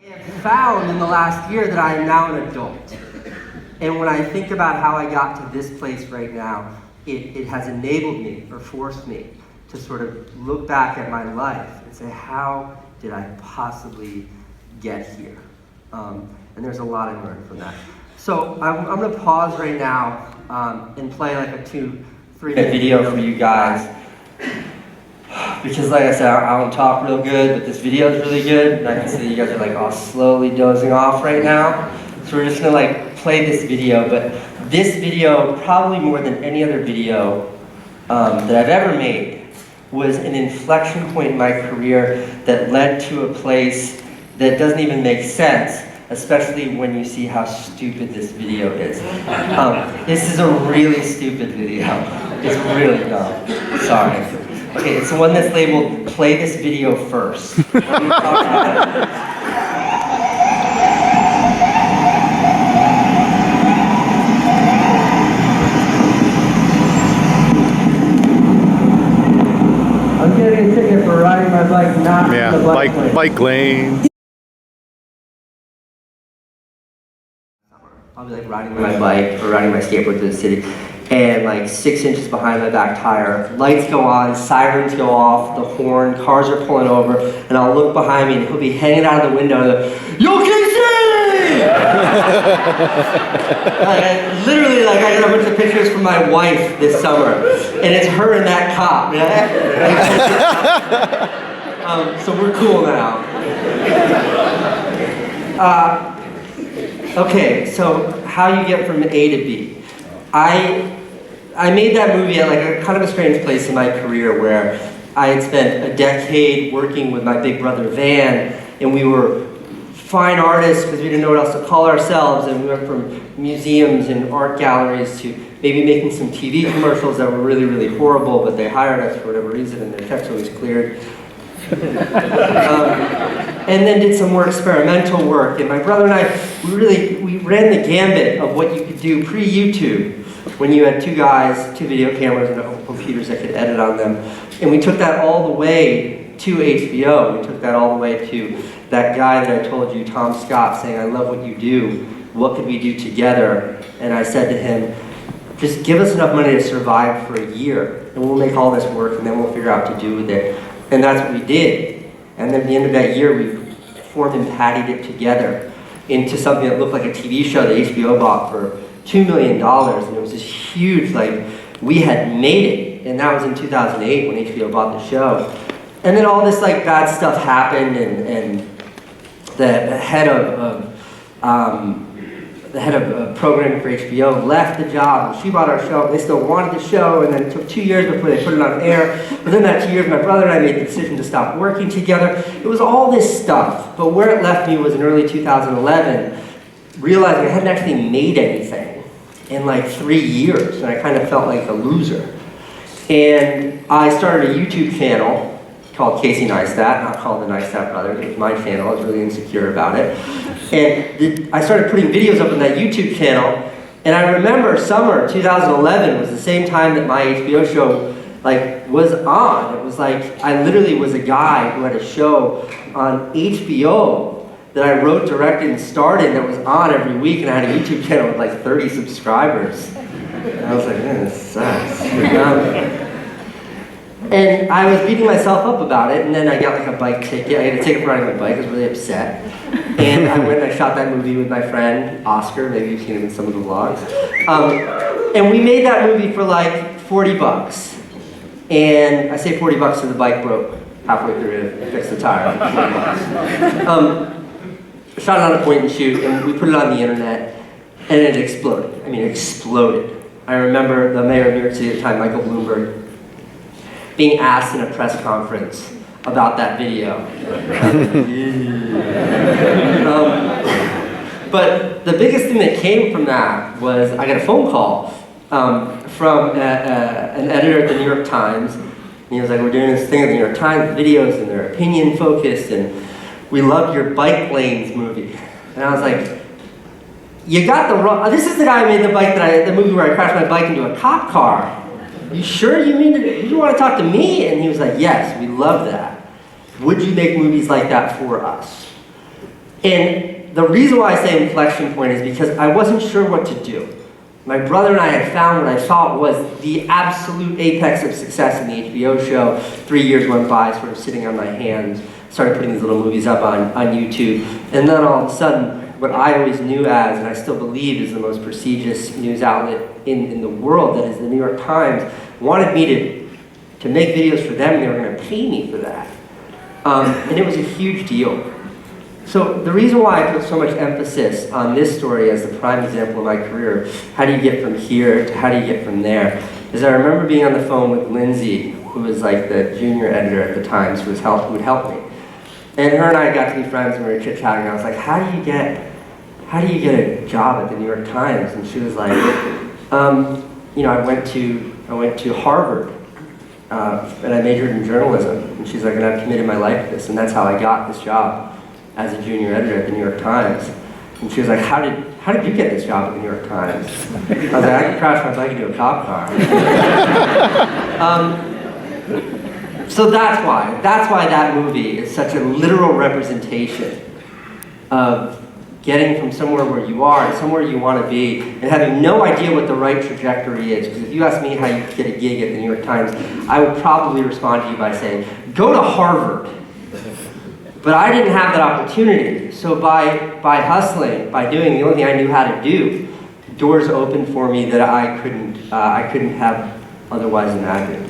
I've found in the last year that I am now an adult. And when I think about how I got to this place right now, it has enabled me or forced me to sort of look back at my life and say, how did I possibly get here? And there's a lot I learned from that. So I'm going to pause right now and play like a 2-3 minute video for you guys. Because like I said, I don't talk real good, but this video is really good. And I can see you guys are like all slowly dozing off right now. So we're just going to like play this video. But this video, probably more than any other video that I've ever made, was an inflection point in my career that led to a place that doesn't even make sense, especially when you see how stupid this video is. This is a really stupid video. It's really dumb. Sorry. Okay, it's the one that's labeled, play this video first. I'm getting a ticket for riding my bike, not the bike lane. I'll be like riding my bike or riding my skateboard to the city, and like 6 inches behind my back tire, lights go on, sirens go off, the horn, cars are pulling over, and I'll look behind me and he'll be hanging out of the window, "Yo, Casey!" Literally, like I got a bunch of pictures from my wife this summer, and it's her and that cop. So we're cool now. Okay, so how you get from A to B. I made that movie at like a kind of a strange place in my career where I had spent a decade working with my big brother Van, and we were fine artists because we didn't know what else to call ourselves, and we went from museums and art galleries to maybe making some TV commercials that were really, really horrible, but they hired us for whatever reason and their checks always cleared. And then did some more experimental work, and my brother and I, we ran the gambit of what you could do pre-YouTube when you had two guys, 2 video cameras and computers that could edit on them. And we took that all the way to HBO. We took that all the way to that guy that I told you, Tom Scott, saying, "I love what you do. What could we do together?" And I said to him, "Just give us enough money to survive for a year, and we'll make all this work, and then we'll figure out what to do with it." And that's what we did. And then at the end of that year, we formed and pattied it together into something that looked like a TV show that HBO bought for $2 million. And it was this huge, like, we had made it. And that was in 2008 when HBO bought the show. And then all this like bad stuff happened, and the head of programming for HBO left the job, and she bought our show. They still wanted the show, and then it took 2 years before they put it on air. Within that 2 years, my brother and I made the decision to stop working together. It was all this stuff, but where it left me was in early 2011, realizing I hadn't actually made anything in like 3 years, and I kind of felt like a loser. And I started a YouTube channel called Casey Neistat, not called the Neistat Brothers. It was my channel. I was really insecure about it. And I started putting videos up on that YouTube channel, and I remember summer 2011 was the same time that my HBO show like was on. It was like I literally was a guy who had a show on HBO that I wrote, directed, and starred in that was on every week, and I had a YouTube channel with like 30 subscribers. And I was like, man, this sucks. And I was beating myself up about it, and then I got like a bike ticket. I got a ticket for riding my bike. I was really upset. And I went and I shot that movie with my friend, Oscar. Maybe you've seen him in some of the vlogs. And we made that movie for like 40 bucks. And I say 40 bucks so the bike broke halfway through to fix the tire. Shot it on a point and shoot, and we put it on the internet, and it exploded. I mean, it exploded. I remember the mayor of New York City at the time, Michael Bloomberg, being asked in a press conference about that video. But the biggest thing that came from that was I got a phone call from an editor at the New York Times. And he was like, "We're doing this thing at the New York Times, videos, and they're opinion focused, and we love your Bike Lanes movie." And I was like, "You got the wrong, this is the guy who made the movie where I crashed my bike into a cop car. You sure you want to talk to me?" And he was like, "Yes, we love that. Would you make movies like that for us?" And the reason why I say inflection point is because I wasn't sure what to do. My brother and I had found what I thought was the absolute apex of success in the HBO show. 3 years went by, sort of sitting on my hands, started putting these little movies up on YouTube, and then all of a sudden, what I always knew as, and I still believe is the most prestigious news outlet in the world, that is the New York Times, wanted me to make videos for them, and they were going to pay me for that. And it was a huge deal. So the reason why I put so much emphasis on this story as the prime example of my career, how do you get from here to how do you get from there, is I remember being on the phone with Lindsay, who was like the junior editor at the Times, who would help me. And her and I got to be friends and we were chit-chatting, and I was like, how do you get a job at the New York Times? And she was like, you know, I went to Harvard, and I majored in journalism. And she's like, and I've committed my life to this, and that's how I got this job as a junior editor at the New York Times. And she was like, how did you get this job at the New York Times? I was like, I could crash my bike into a cop car. So that's why that movie is such a literal representation of getting from somewhere where you are to somewhere you want to be, and having no idea what the right trajectory is. Because if you ask me how you get a gig at the New York Times, I would probably respond to you by saying, go to Harvard. But I didn't have that opportunity. So by hustling, by doing the only thing I knew how to do, doors opened for me that I couldn't have otherwise imagined.